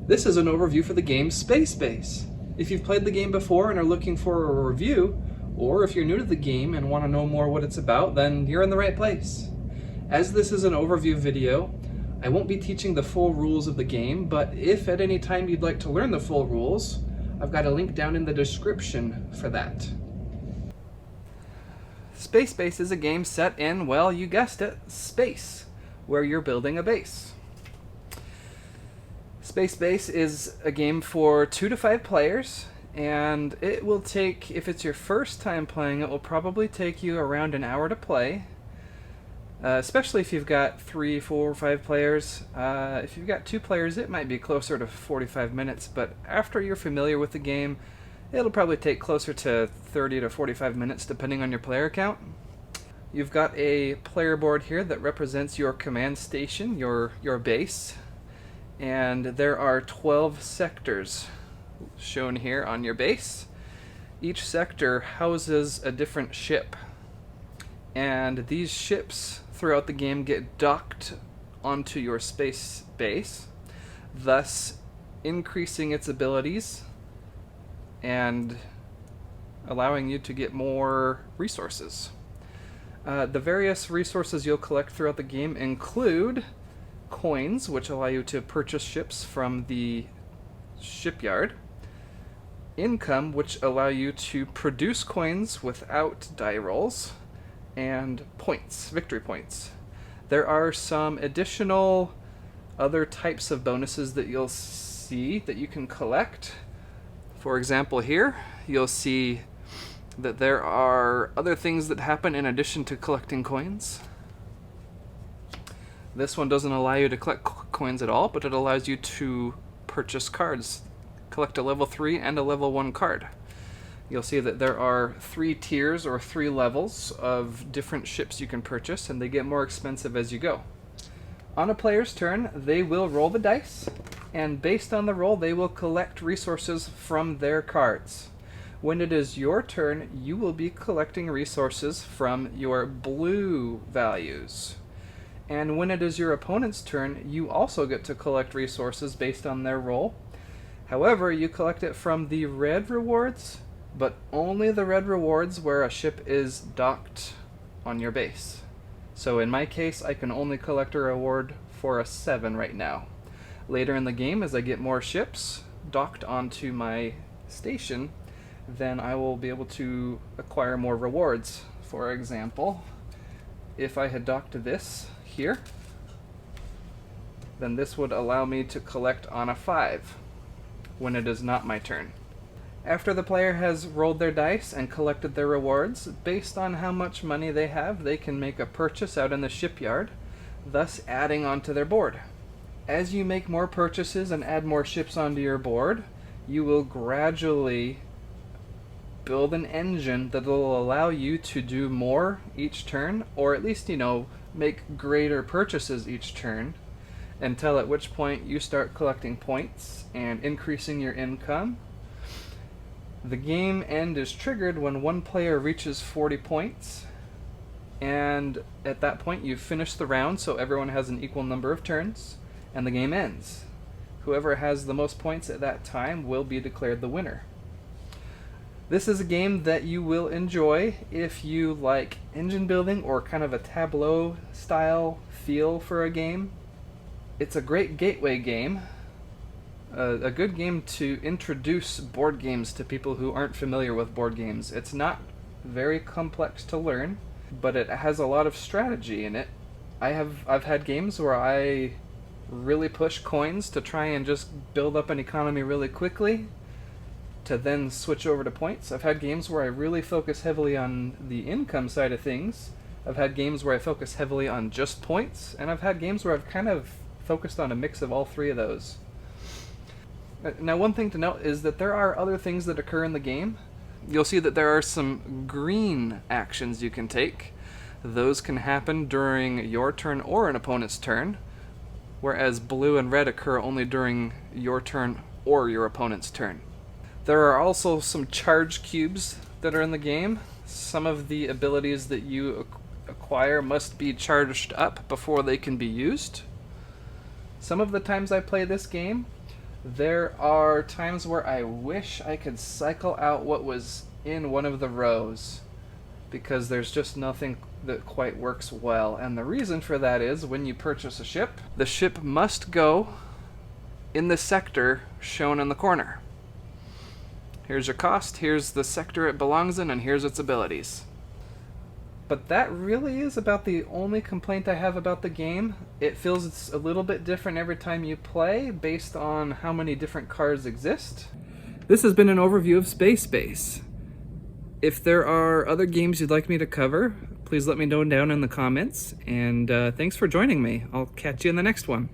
This is an overview for the game Space Base. If you've played the game before and are looking for a review, or if you're new to the game and want to know more what it's about, then you're in the right place. As this is an overview video, I won't be teaching the full rules of the game, but if at any time you'd like to learn the full rules, I've got a link down in the description for that. Space Base is a game set in, well, you guessed it, space, where you're building a base. Space Base is a game for 2 to 5 players, and it will take, if it's your first time playing, it will probably take you around an hour to play, especially if you've got 3, 4, 5 players. If you've got 2 players, it might be closer to 45 minutes, but after you're familiar with the game, it'll probably take closer to 30 to 45 minutes depending on your player count. You've got a player board here that represents your command station, your base. And there are 12 sectors shown here on your base. Each sector houses a different ship. And these ships throughout the game get docked onto your space base, thus increasing its abilities and allowing you to get more resources. The various resources you'll collect throughout the game include coins, which allow you to purchase ships from the shipyard, income, which allow you to produce coins without die rolls, and points, victory points. There are some additional other types of bonuses that you'll see that you can collect. For example, here you'll see that there are other things that happen in addition to collecting coins. This one doesn't allow you to collect coins at all, but it allows you to purchase cards. Collect a level 3 and a level 1 card. You'll see that there are 3 tiers or 3 levels of different ships you can purchase, and they get more expensive as you go. On a player's turn, they will roll the dice, and based on the roll, they will collect resources from their cards. When it is your turn, you will be collecting resources from your blue values. And when it is your opponent's turn, you also get to collect resources based on their roll. However, you collect it from the red rewards, but only the red rewards where a ship is docked on your base. So in my case, I can only collect a reward for a 7 right now. Later in the game, as I get more ships docked onto my station, then I will be able to acquire more rewards. For example, if I had docked this here, then this would allow me to collect on a 5 when it is not my turn. After the player has rolled their dice and collected their rewards, based on how much money they have, they can make a purchase out in the shipyard, thus adding onto their board. As you make more purchases and add more ships onto your board, you will gradually build an engine that will allow you to do more each turn, or at least, make greater purchases each turn, until at which point you start collecting points and increasing your income. The game end is triggered when one player reaches 40 points, and at that point you finish the round, so everyone has an equal number of turns, and the game ends. Whoever has the most points at that time will be declared the winner. This is a game that you will enjoy if you like engine building or kind of a Tableau style feel for a game. It's a great gateway game, a good game to introduce board games to people who aren't familiar with board games. It's not very complex to learn, but it has a lot of strategy in it. I've had games where I really push coins to try and just build up an economy really quickly, to then switch over to points. I've had games where I really focus heavily on the income side of things. I've had games where I focus heavily on just points, and I've had games where I've kind of focused on a mix of all 3 of those. Now, one thing to note is that there are other things that occur in the game. You'll see that there are some green actions you can take. Those can happen during your turn or an opponent's turn, whereas blue and red occur only during your turn or your opponent's turn. There are also some charge cubes that are in the game. Some of the abilities that you acquire must be charged up before they can be used. Some of the times I play this game, There are times where I wish I could cycle out what was in one of the rows because there's just nothing that quite works well. And the reason for that is when you purchase a ship, the ship must go in the sector shown in the corner. Here's your cost, here's the sector it belongs in, and here's its abilities. But that really is about the only complaint I have about the game. It feels it's a little bit different every time you play based on how many different cards exist. This has been an overview of Space Base. If there are other games you'd like me to cover, please let me know down in the comments. And thanks for joining me. I'll catch you in the next one.